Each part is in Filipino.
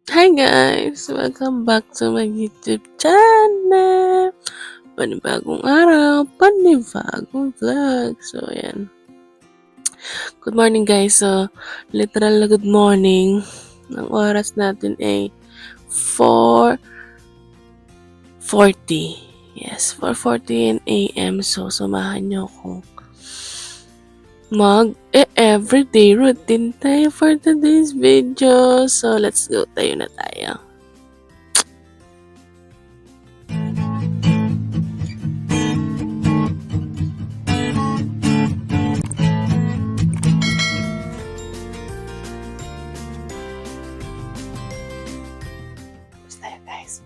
Hi guys! Welcome back to my YouTube channel! Panibagong araw, panibagong vlog. So, ayan. Good morning guys. So, literal na good morning. Ang oras natin ay 4:40. Yes, 4:40 a.m. So, samahan nyo ako everyday routine tayo for today's video. So, let's go. Tayo na tayo. Tapos tayo guys.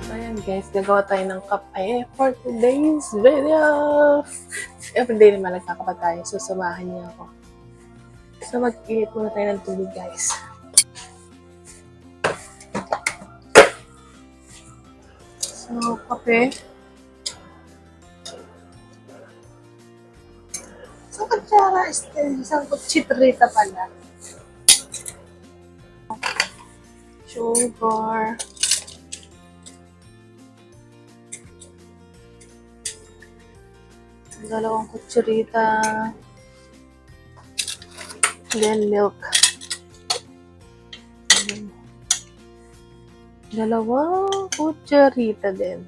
Ayan guys, gagawa tayo ng kape for today's video. Everyday naman nagkakape tayo, so samahan niyo ako. So mag-init muna tayo ng tubig guys. So, kape. So, kutsara, isang kutsitrita pala. Sugar. Dalawang kutsarita. Then milk. Dalawang kutsarita din.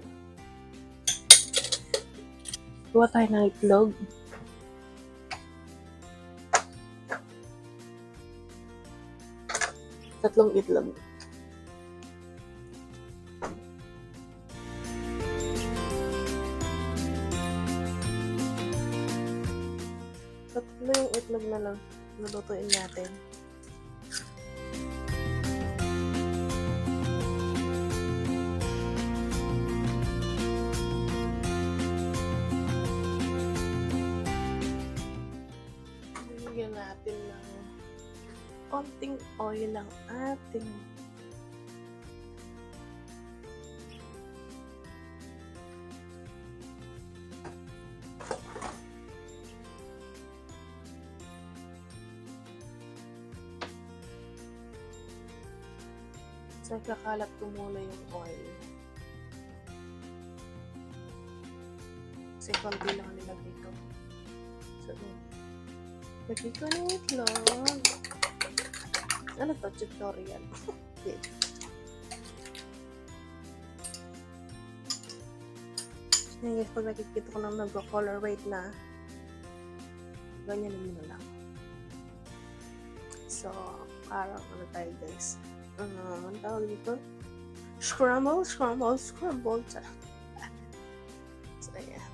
Gawa tayo ng itlog. Tatlong itlog. Tatlo yung itlog na lang. Nalutuin natin. Bigyan natin ng konting oil ang ating so, kakalat ko muna yung oil. Kasi konti lang nilagay ko. So, lagay ko ng itlog. Ano to? Tutorial. Okay. Ngayon guys, pag nakikita ko na nag-color white na, ganyan naman lang. So, parang ano tayo guys. Ang tawag dito? Scramble. So, ayan.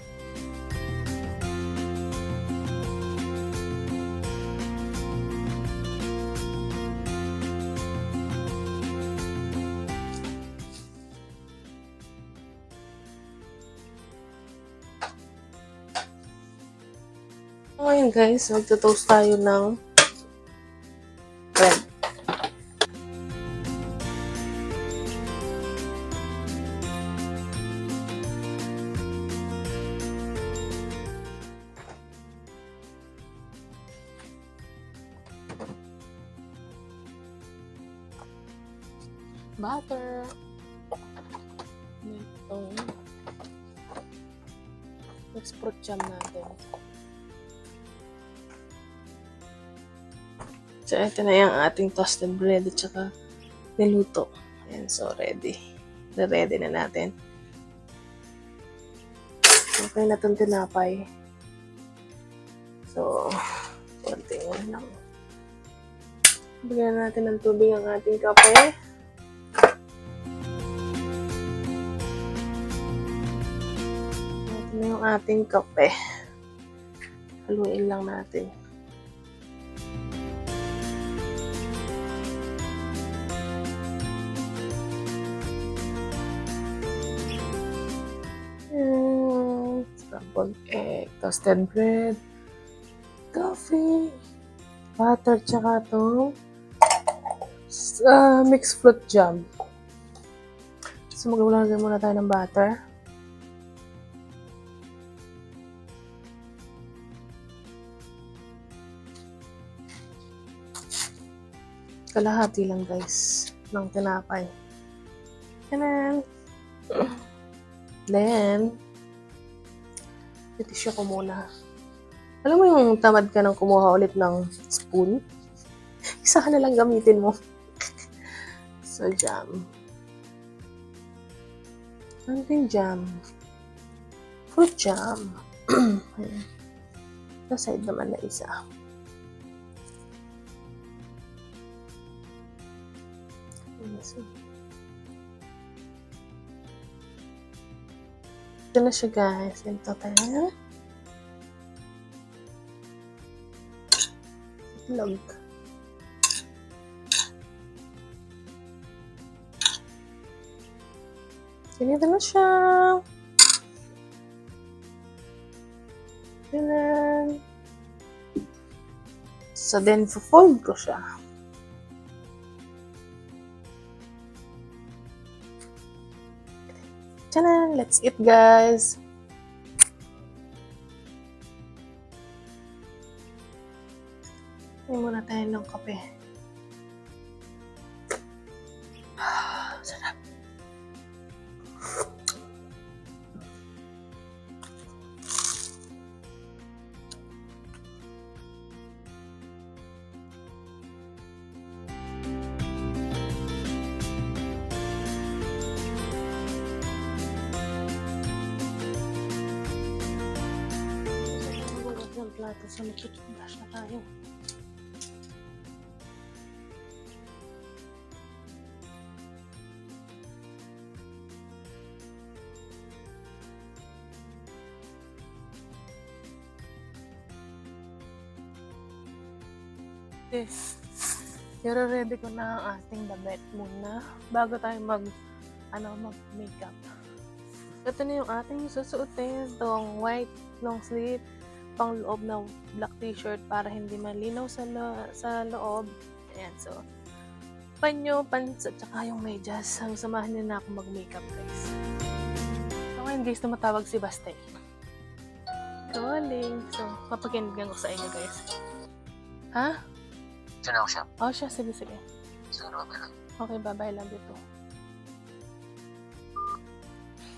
Ngayon guys, magto-toast tayo ng bread. Butter. Itong fruit jam natin. So, ito na yung ating toasted bread at saka niluto. Ayan, so ready. Ready na natin. Okay na itong tinapay. So, konting lang. Bigyan natin ng tubig ang ating kape. Ito na yung ating kape. Haluin lang natin. scrambled egg, toasted bread, coffee, butter, tsaka itong mixed fruit jam. So, maglagay muna tayo ng butter. Kalahati lang guys ng tinapay. And then titisyo ko muna. Alam mo yung tamad ka nang kumuha ulit ng spoon? Isa ka na lang gamitin mo. So, jam. Ano yung jam? Fruit jam. Sa side naman na isa. Ito na siya guys. Ito tayo. Itlog. Ganito na siya. Ganun. So then, fold ko siya. Tchanan! Let's eat, guys! Hindi muna tayo ng kape. Sarap. Ng plato sa mag-toothbrush na tayo. Okay. Ready ko na ang ating damit muna bago tayo mag-makeup. Ito na yung ating susuotin. Itong white long sleeve pang loob na black t-shirt para hindi malinaw sa loob. Ayan, so panyo, pants, at saka yung medyas. Samahan niyo na ako mag-makeup, guys. So ngayon guys, tumatawag si Bastay. Calling. So, papakinggan ko sa inyo, guys. Ha? Diyan ako siya. Oh, siya. Sige. Sige na ba? Okay, bye-bye lang dito.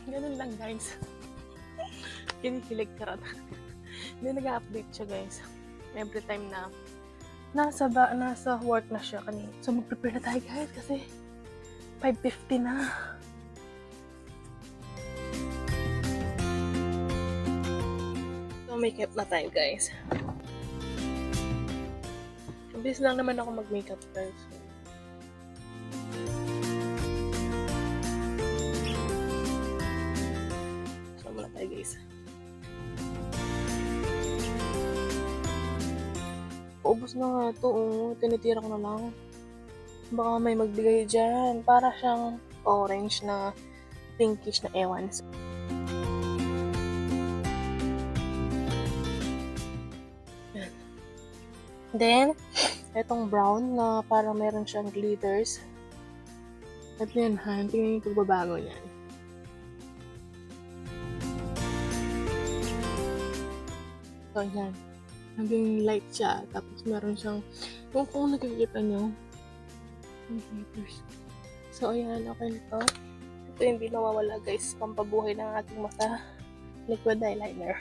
Ganun lang, guys. Kinikilig ka rin. Hindi nag-update siya, guys. Every time na nasa work na siya kanina. So, mag-prepare na tayo, guys, kasi 5:50 na. So, makeup na tayo, guys. Mabilis lang naman ako mag-makeup, guys. So, muna tayo, guys. Ubus na nga ito, tinitira ko na lang. Baka may magbigay dyan. Para siyang orange na pinkish na ewan. Yan. Then, itong brown na parang meron siyang glitters. At yan ha, tingnan yung pagbabago niyan. So, yan. Naging light siya. Tapos meron siyang, kung nakikita nyo, yung glitters. So, ayan, okay na to. Ito hindi nawawala, guys. Pampabuhay ng ating mata. Liquid eyeliner.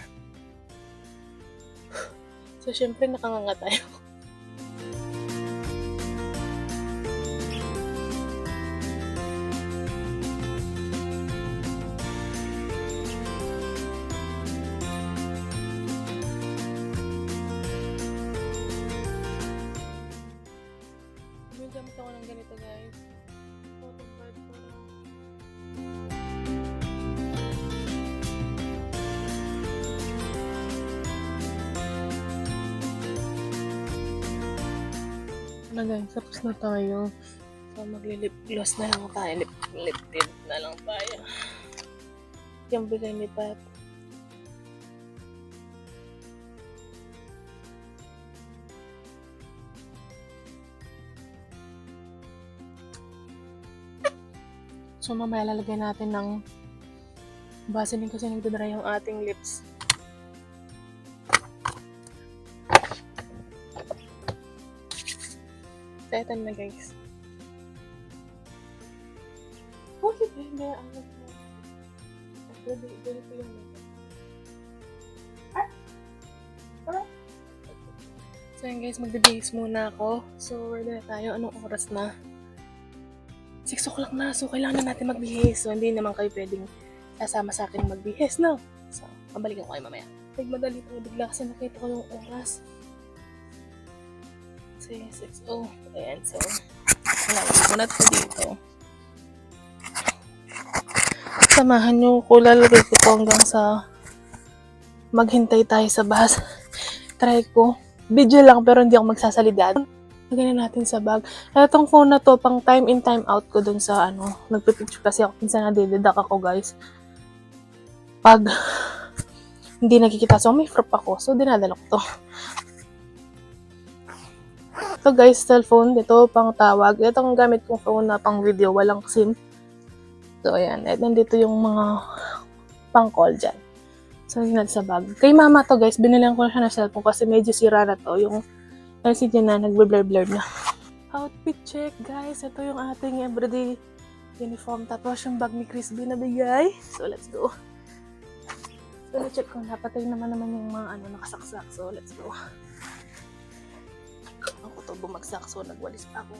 So, syempre, nakanganga tayo. Gamit ako ng ganito, guys. Cotton pad para na, guys, tapos na tayo. So, magli-lip gloss na lang tayo. Lip tint na lang tayo. Yung bigay ni Pat. So, mamaya lalagay natin ng Vaseline kasi nagdadry yung ating lips. Setan na guys. Oh, sige. May ano po. Ganito yung So yun guys, magbe-base muna ako. So, ready na tayo. Anong oras na? 6 o'clock na. So, kailangan na natin magbihis. So, hindi naman kayo pwedeng sasama sa akin magbihis, no? So, pabalikan ko kayo mamaya. Nagmadali tayo bigla kasi nakita ko yung oras. 6:00. Ayan, so, nalagay ko na ito dito. Samahan nyo ko, lalagay ko ito hanggang sa maghintay tayo sa bus. Try ko. Video lang pero hindi ako magsasalida. Lagyan na natin sa bag. Itong phone na to, pang time in time out ko dun sa nagpipicture kasi ako. Minsan nadididak ako guys. Pag hindi nakikita. So may prop ako. So dinadala ko to. Ito guys, cellphone. Dito pang tawag. Itong gamit kong phone na pang video. Walang SIM. So ayan. At nandito yung mga pang call dyan. So, yun sa bag. Kay mama to guys, binilang ko na siya ng cellphone kasi medyo sira na to. Yung LCD na nagbe-blur-blur na. Outfit check guys. Ito yung ating everyday uniform. Tapos yung bag ni Chris B nabigay. So, let's go. So, na-check ko. Napatay naman yung mga nakasaksak. So, let's go. Ako to bumagsak. So, nagwalis pa ako.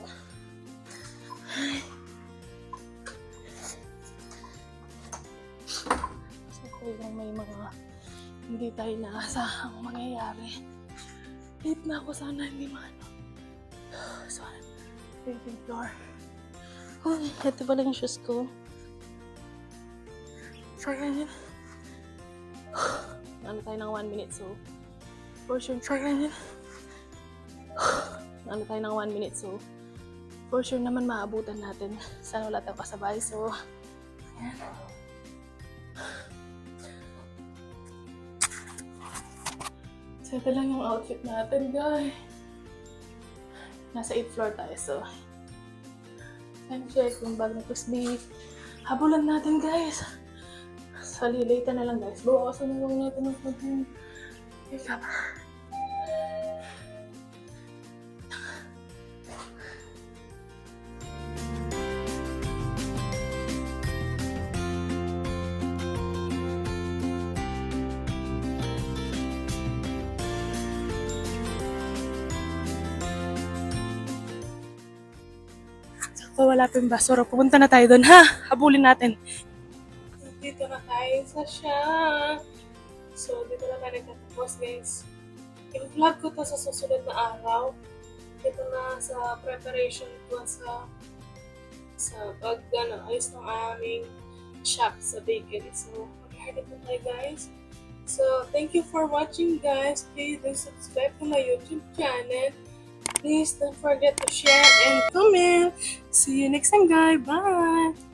Yung may mga hindi tayo naasahang mangyayari. Late na ako, sana hindi So, 18th floor. Oh, ito pala yung shoes ko. So, yan. Ano tayo ng 1 minute, so for sure. So, yan. Ano tayo ng 1 minute, so for sure naman maabutan natin. Sana wala tayong kasabay, so yan. So, ito lang yung outfit natin, guys. Nasa 8th floor tayo, so. Time check yung bag na Kusbi. Habulan natin, guys. So, lilate na lang, guys. Bawasan na lang natin ang pag-in. Makeup. So, wala pa yung basura. Pupunta na tayo doon, ha? Habulin natin. Dito na tayo sa siya. So, dito na tayo nagtatapos, guys. I-vlog ko to sa susunod na araw. Dito na sa preparation ko sa ayos ng aming shop sa bakery. So, mag-head na tayo, guys. So, thank you for watching, guys. Please do subscribe to my YouTube channel. Please don't forget to share and comment. See you next time, guys. Bye!